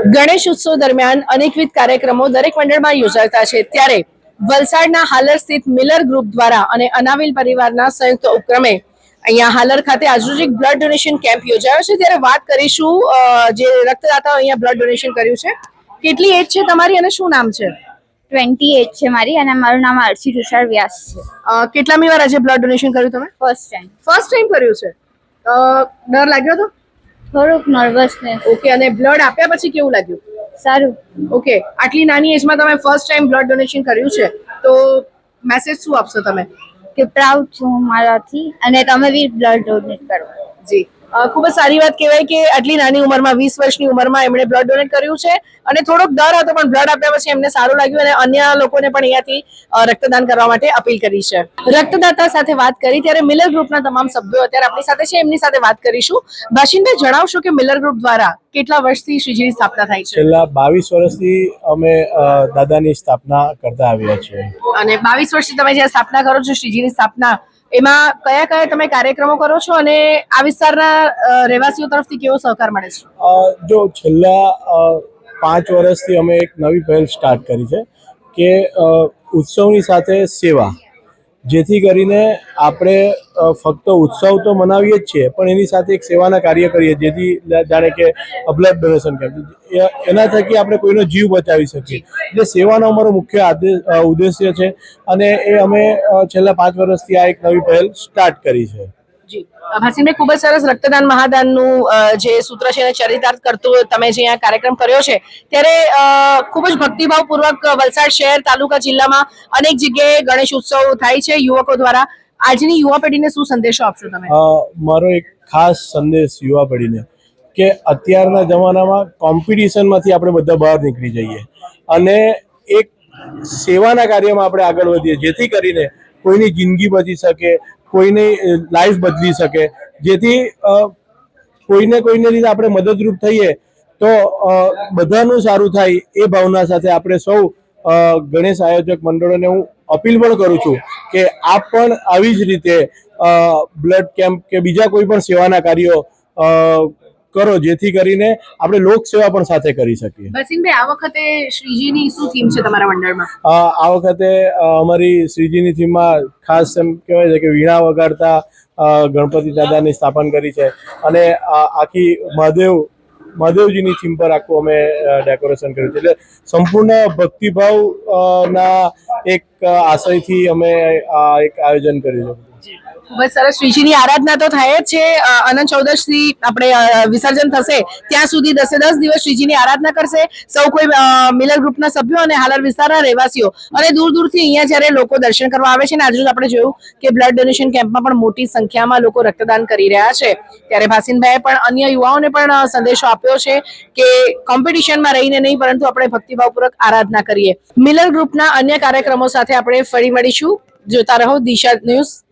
ગણેશ ઉત્સવ દરમિયાન અનેકવિધ કાર્યક્રમો દરેક મંડળમાં યોજાતા છે, ત્યારે વલસાડના હાલર સ્થિત મિલર ગ્રુપ દ્વારા અને અનાવિલ પરિવારના સંયુક્ત ઉપક્રમે અહીંયા હાલર ખાતે આજરોજ એક બ્લડ ડોનેશન કેમ્પ યોજાયો છે। ત્યારે વાત કરીશું જે રક્તદાતાઓ અહીંયા બ્લડ ડોનેશન કર્યું છે। કેટલી એજ છે તમારી અને શું નામ છે? 28 છે મારી અને મારું નામ આરસી તુષાર વ્યાસ છે। કેટલામી વાર આજે બ્લડ ડોનેશન કર્યું તમે? ફર્સ્ટ ટાઈમ કર્યું છે। ડર લાગ્યો હતો? થોડુંક નર્વસનેસ। ઓકે, અને બ્લડ આપ્યા પછી કેવું લાગ્યું? સારું। ઓકે, આટલી નાની એજમાં તમે ફર્સ્ટ ટાઈમ બ્લડ ડોનેશન કર્યું છે, તો મેસેજ શું આપશો તમે? કે પ્રાઉડ છું મારાથી અને તમે બી બ્લડ ડોનેટ કરો। જી, ખૂબ જ સારી વાત કહેવાય કે આટલી નાની ઉંમરમાં 20 વર્ષની ઉંમરમાં એમણે બ્લડ ડોનેટ કર્યું છે અને થોડોક ડર હતો, પણ બ્લડ આપ્યા પછી એમને સારું લાગ્યું અને અન્ય લોકોને પણ અહીંયાથી રક્તદાન કરવા માટે અપીલ કરી છે। રક્તદાતા સાથે વાત કરી ત્યારે મિલર ગ્રુપના તમામ સભ્યો અત્યારે આપણી સાથે છે, એમની સાથે વાત કરીશું। ભાષિનભાઈ, જણાવશો કે મિલર ગ્રુપ દ્વારા કેટલા વર્ષથી શ્રીજીની સ્થાપના થાય છે? છેલ્લા 22 વર્ષથી અમે દાદાની સ્થાપના કરતા આવ્યા છીએ। અને 22 વર્ષથી તમે જે સ્થાપના કરો છો શ્રીજીની સ્થાપના, એમાં કયા કયા તમે કાર્યક્રમો કરો છો અને આ વિસ્તારના રહેવાસીઓ તરફથી કેવો સહકાર મળે છે? જો છેલ્લા 5 વર્ષથી અમે એક નવી પહેલ સ્ટાર્ટ કરી છે કે ઉત્સવની સાથે સેવા, જેથી કરીને આપણે ફક્ત ઉત્સવ તો મનાવીએ જ છીએ પણ એની સાથે એક સેવાના કાર્ય કરીએ, જેથી જાણે કે બ્લડ ડોનેશન કેમ્પ, એના થકી આપણે કોઈનો જીવ બચાવી શકીએ। એટલે સેવાનો અમારો મુખ્ય ઉદ્દેશ્ય છે અને એ અમે છેલ્લા 5 વર્ષથી આ એક નવી પહેલ સ્ટાર્ટ કરી છે। જી, ભાષિનભાઈ, ખૂબ જ સરસ રક્તદાન મહાદાનનું જે સૂત્ર છે એને ચરિતાર્થ કરતું તમે જે આ કાર્યક્રમ કર્યો છે, ત્યારે ખૂબ જ ભક્તિભાવપૂર્વક વલસાડ શહેર, તાલુકા, જિલ્લામાં અનેક જગ્યાએ ગણેશ ઉત્સવ થાય છે યુવકો દ્વારા। આજની યુવા પેઢીને શું સંદેશો આપશો તમે? મારો એક ખાસ સંદેશ યુવા પેઢીને કે અત્યારના જમાનામાં કોમ્પિટિશનમાંથી આપણે બધા બહાર નીકળી જઈએ અને એક સેવાના કાર્યમાં આપણે આગળ વધીએ, જેથી કરીને કોઈની જિંદગી બચી શકે, કોઈની લાઈફ બદલી શકે, જેથી કોઈને રીતે આપણે મદદરૂપ થઈએ તો બધાનું સારું થાય। એ ભાવના સાથે આપણે સૌ ગણેશ આયોજક મંડળોને હું અપીલ પણ કરું છું કે આપ પણ આવી જ રીતે બ્લડ કેમ્પ કે બીજા કોઈ પણ સેવાના કાર્યો કરો, જેથી કરીને આપણે લોક સેવા પણ સાથે કરી શકીએ। ભાષિનભાઈ, આ વખતે શ્રીજીની શું થીમ છે તમારા મંડળમાં? આ વખતે અમારી શ્રીજીની થીમમાં ખાસ એમ કહેવાય છે કે વીણા વગાડતા ગણપતિ દાદાની સ્થાપન કરી છે અને આખી મહાદેવજીની થીમ પર આખું અમે ડેકોરેશન કર્યું છે। એટલે સંપૂર્ણ ભક્તિભાવ ના એક આશયથી અમે આ એક આયોજન કર્યું છે। ખૂબ જ સરસ। શ્રીજીની આરાધના તો થાય જ છે, અનંત ચૌદશથી આપણે વિસર્જન થશે ત્યાં સુધી 10 દિવસ શ્રીજીની આરાધના કરશે સૌ કોઈ મિલર ગ્રુપના સભ્યો અને હાલર વિસ્તારના રહેવાસીઓ, અને દૂર દૂરથી અહીંયા જ્યારે લોકો દર્શન કરવા આવે છે ને આજરોજ આપણે જોયું કે બ્લડ ડોનેશન કેમ્પમાં પણ મોટી સંખ્યામાં લોકો રક્તદાન કરી રહ્યા છે, ત્યારે ભાષિનભાઈએ પણ અન્ય યુવાઓને પણ સંદેશો આપ્યો છે કે કોમ્પિટિશનમાં રહીને નહીં પરંતુ આપણે ભક્તિભાવપૂર્વક આરાધના કરીએ। મિલર ગ્રુપના અન્ય કાર્યક્રમો સાથે આપણે ફરી મળીશું। જોતા રહો દિશા ન્યૂઝ।